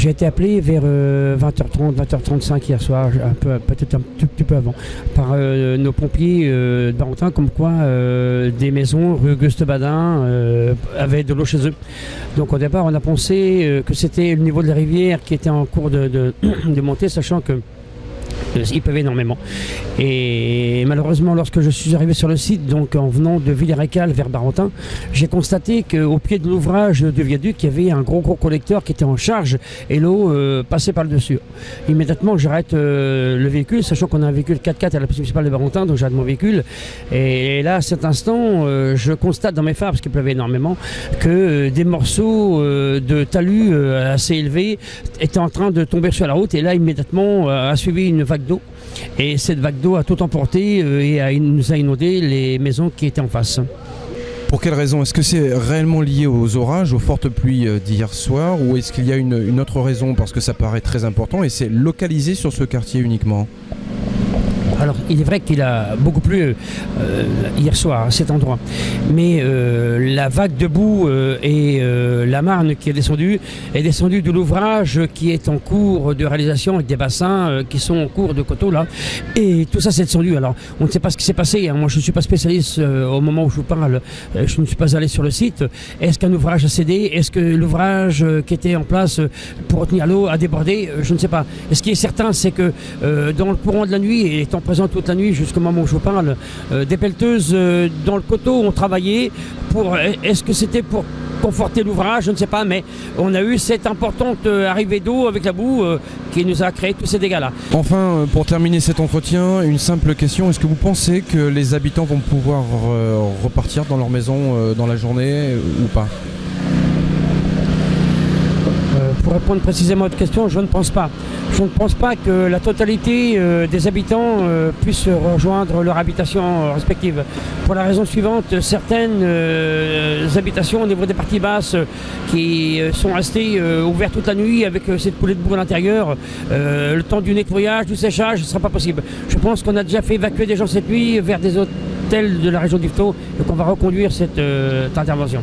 J'ai été appelé vers 20h30, 20h35 hier soir, peut-être un tout petit peu avant, par nos pompiers de Barentin, comme quoi des maisons rue Auguste Badin avaient de l'eau chez eux. Donc au départ, on a pensé que c'était le niveau de la rivière qui était en cours de montée, sachant que il pleuvait énormément. Et malheureusement, lorsque je suis arrivé sur le site, donc en venant de Villers-Écal vers Barentin, j'ai constaté qu'au pied de l'ouvrage du viaduc, il y avait un gros collecteur qui était en charge et l'eau passait par le dessus. Immédiatement, j'arrête le véhicule, sachant qu'on a un véhicule 4x4 à la police municipale de Barentin, donc j'arrête mon véhicule. Et là, à cet instant, je constate dans mes phares, parce qu'il pleuvait énormément, que des morceaux de talus assez élevés étaient en train de tomber sur la route. Et là, immédiatement, a suivi une vague d'eau, et cette vague d'eau a tout emporté et nous a inondé les maisons qui étaient en face. Pour quelle raison? Est-ce que c'est réellement lié aux orages, aux fortes pluies d'hier soir, ou est-ce qu'il y a une autre raison? Parce que ça paraît très important et c'est localisé sur ce quartier uniquement. Alors, il est vrai qu'il a beaucoup plu hier soir à cet endroit, mais la vague de boue et la marne qui est descendue de l'ouvrage qui est en cours de réalisation avec des bassins qui sont en cours de coteaux là, et tout ça s'est descendu. Alors, on ne sait pas ce qui s'est passé, hein. Moi je ne suis pas spécialiste au moment où je vous parle, je ne suis pas allé sur le site. Est-ce qu'un ouvrage a cédé? Est-ce que l'ouvrage qui était en place pour retenir l'eau a débordé? Je ne sais pas. Et ce qui est certain, c'est que dans le courant de la nuit, et étant présent toute la nuit jusqu'au moment où je vous parle, des pelleteuses dans le coteau ont travaillé pour, est-ce que c'était pour conforter l'ouvrage, je ne sais pas, mais on a eu cette importante arrivée d'eau avec la boue qui nous a créé tous ces dégâts-là. Enfin, pour terminer cet entretien, une simple question, est-ce que vous pensez que les habitants vont pouvoir repartir dans leur maison dans la journée ou pas? Pour répondre précisément à votre question, je ne pense pas. Je ne pense pas que la totalité des habitants puissent rejoindre leur habitation respective. Pour la raison suivante, certaines habitations au niveau des parties basses qui sont restées ouvertes toute la nuit avec cette coulée de boue à l'intérieur, le temps du nettoyage, du séchage, ce ne sera pas possible. Je pense qu'on a déjà fait évacuer des gens cette nuit vers des hôtels de la région d'Yvetot et qu'on va reconduire cette intervention.